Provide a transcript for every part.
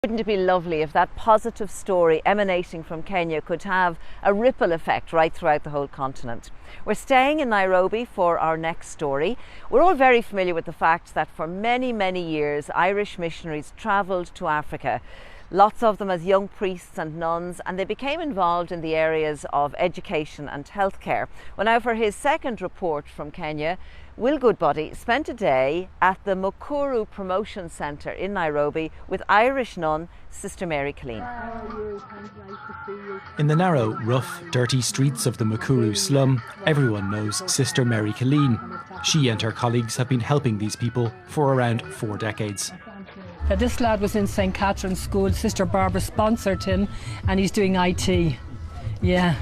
Wouldn't it be lovely if that positive story emanating from Kenya could have a ripple effect right throughout the whole continent? We're staying in Nairobi for our next story. We're all very familiar with the fact that for many, many years Irish missionaries travelled to Africa. Lots of them as young priests and nuns, and they became involved in the areas of education and healthcare. Well, now for his second report from Kenya, Will Goodbody spent a day at the Mukuru Promotion Centre in Nairobi with Irish nun Sister Mary Killeen. In the narrow, rough, dirty streets of the Mukuru slum, everyone knows Sister Mary Killeen. She and her colleagues have been helping these people for around 4 decades. This lad was in St Catherine's School. Sister Barbara sponsored him and he's doing IT. Yeah.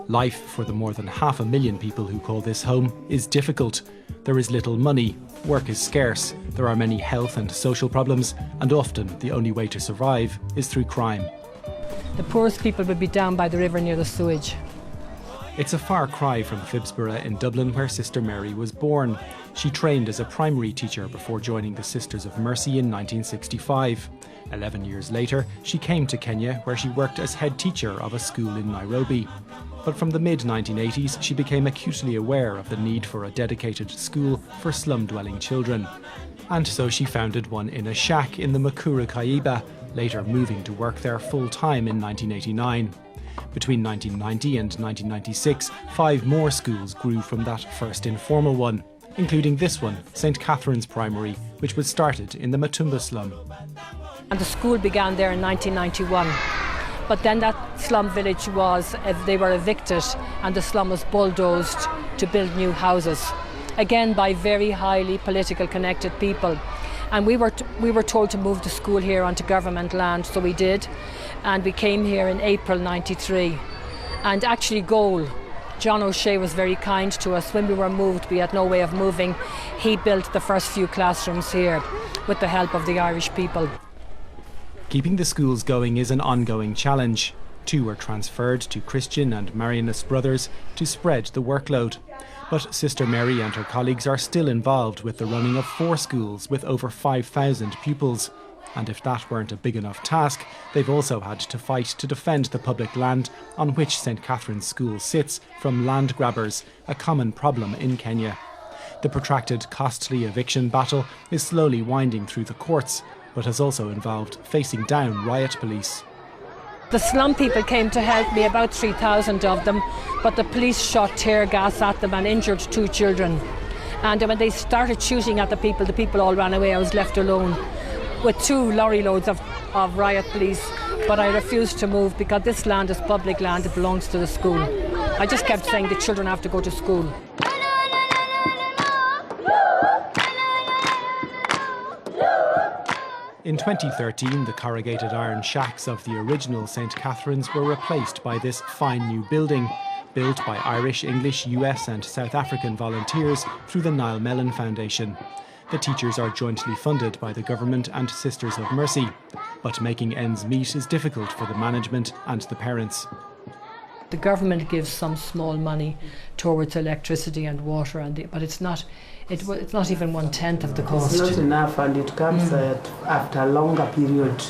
Life for the more than 500,000 people who call this home is difficult. There is little money, work is scarce, there are many health and social problems, and often the only way to survive is through crime. The poorest people would be down by the river near the sewage. It's a far cry from Phibsborough in Dublin, where Sister Mary was born. She trained as a primary teacher before joining the Sisters of Mercy in 1965. 11 years later, she came to Kenya, where she worked as head teacher of a school in Nairobi. But from the mid-1980s, she became acutely aware of the need for a dedicated school for slum-dwelling children. And so she founded one in a shack in the Mukuru Kaiba, later moving to work there full-time in 1989. Between 1990 and 1996, 5 more schools grew from that first informal one, including this one, St Catherine's Primary, which was started in the Matumba slum. And the school began there in 1991. But then that slum village they were evicted and the slum was bulldozed to build new houses. Again, by very highly political connected people. And we were told to move the school here onto government land, so we did. And we came here in April '93. And actually John O'Shea was very kind to us. When we were moved, we had no way of moving. He built the first few classrooms here with the help of the Irish people. Keeping the schools going is an ongoing challenge. 2 were transferred to Christian and Marianist brothers to spread the workload. But Sister Mary and her colleagues are still involved with the running of 4 schools with over 5,000 pupils. And if that weren't a big enough task, they've also had to fight to defend the public land on which St Catherine's School sits from land grabbers, a common problem in Kenya. The protracted, costly eviction battle is slowly winding through the courts, but has also involved facing down riot police. The slum people came to help me, about 3,000 of them, but the police shot tear gas at them and injured 2 children. And when they started shooting at the people all ran away. I was left alone with 2 lorry loads of riot police, but I refused to move because this land is public land, it belongs to the school. I just kept saying the children have to go to school. In 2013, the corrugated iron shacks of the original St Catherine's were replaced by this fine new building, built by Irish, English, US and South African volunteers through the Niall Mellon Foundation. The teachers are jointly funded by the government and Sisters of Mercy, but making ends meet is difficult for the management and the parents. The government gives some small money towards electricity and water, but it's not even 1/10 of the cost. It's not enough, and it comes after a longer period.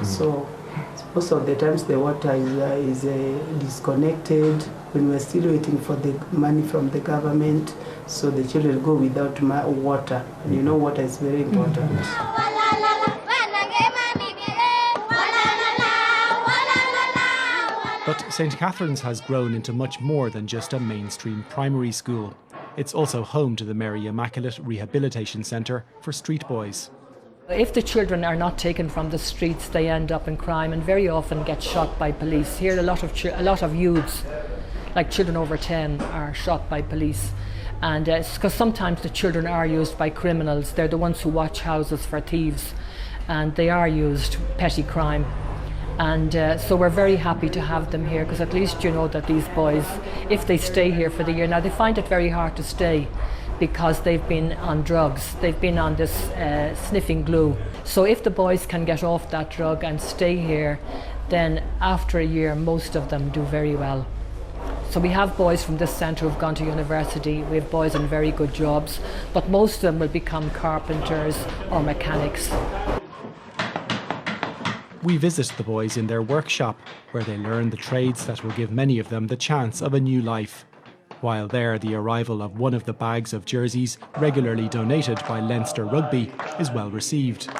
So most of the times the water is disconnected when we're still waiting for the money from the government, so the children go without water. And you know, water is very important. But St Catherine's has grown into much more than just a mainstream primary school. It's also home to the Mary Immaculate Rehabilitation Centre for street boys. If the children are not taken from the streets, they end up in crime and very often get shot by police. Here a lot of youths, like children over 10, are shot by police. And it's because sometimes the children are used by criminals. They're the ones who watch houses for thieves, and they are used, petty crime. And so we're very happy to have them here, because at least you know that these boys, if they stay here for the year, now they find it very hard to stay because they've been on drugs, they've been on this sniffing glue. So if the boys can get off that drug and stay here, then after a year most of them do very well. So we have boys from this centre who've gone to university, we have boys in very good jobs, but most of them will become carpenters or mechanics. We visit the boys in their workshop, where they learn the trades that will give many of them the chance of a new life. While there, the arrival of one of the bags of jerseys regularly donated by Leinster Rugby is well received.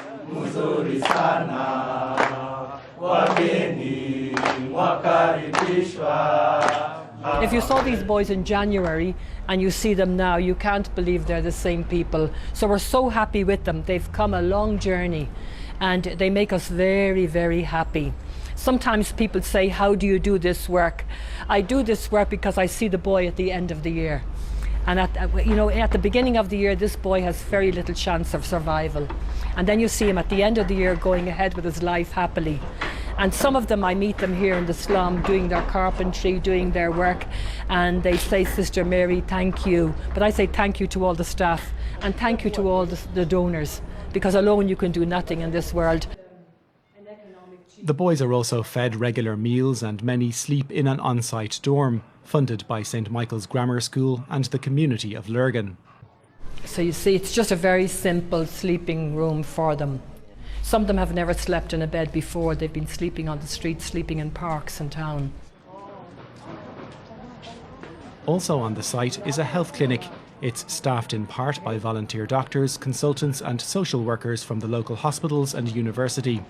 If you saw these boys in January and you see them now, you can't believe they're the same people. So we're so happy with them. They've come a long journey and they make us very, very happy. Sometimes people say, how do you do this work? I do this work because I see the boy at the end of the year. And at the beginning of the year, this boy has very little chance of survival. And then you see him at the end of the year going ahead with his life happily. And some of them, I meet them here in the slum doing their carpentry, doing their work, and they say, Sister Mary, thank you. But I say thank you to all the staff and thank you to all the donors, because alone you can do nothing in this world. The boys are also fed regular meals and many sleep in an on-site dorm, funded by St Michael's Grammar School and the community of Lurgan. So you see, it's just a very simple sleeping room for them. Some of them have never slept in a bed before. They've been sleeping on the street, sleeping in parks in town. Also on the site is a health clinic. It's staffed in part by volunteer doctors, consultants and social workers from the local hospitals and university.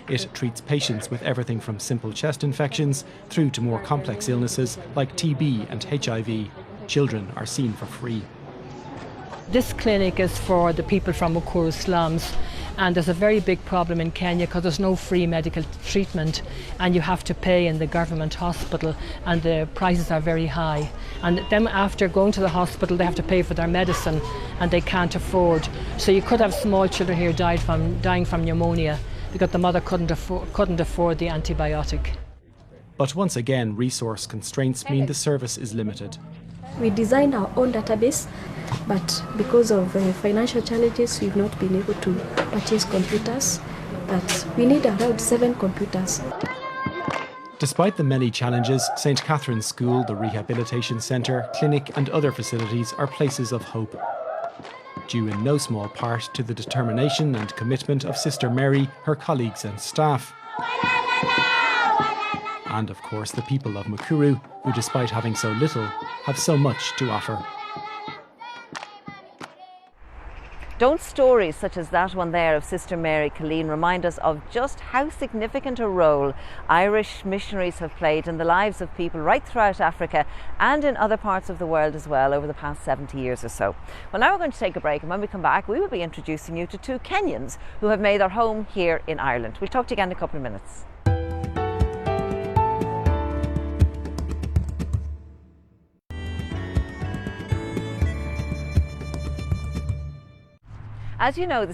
It treats patients with everything from simple chest infections through to more complex illnesses like TB and HIV. Children are seen for free. This clinic is for the people from Mukuru slums, and there's a very big problem in Kenya because there's no free medical treatment and you have to pay in the government hospital and the prices are very high. And then after going to the hospital they have to pay for their medicine and they can't afford. So you could have small children here dying from pneumonia because the mother couldn't afford the antibiotic. But once again, resource constraints mean the service is limited. We designed our own database, but because of financial challenges, we've not been able to purchase computers. But we need around 7 computers. Despite the many challenges, St Catherine's School, the rehabilitation centre, clinic and other facilities are places of hope. Due in no small part to the determination and commitment of Sister Mary, her colleagues and staff. And of course the people of Mukuru, who despite having so little, have so much to offer. Don't stories such as that one there of Sister Mary Killeen remind us of just how significant a role Irish missionaries have played in the lives of people right throughout Africa and in other parts of the world as well over the past 70 years or so. Well, now we're going to take a break, and when we come back we will be introducing you to 2 Kenyans who have made their home here in Ireland. We'll talk to you again in a couple of minutes. As you know, the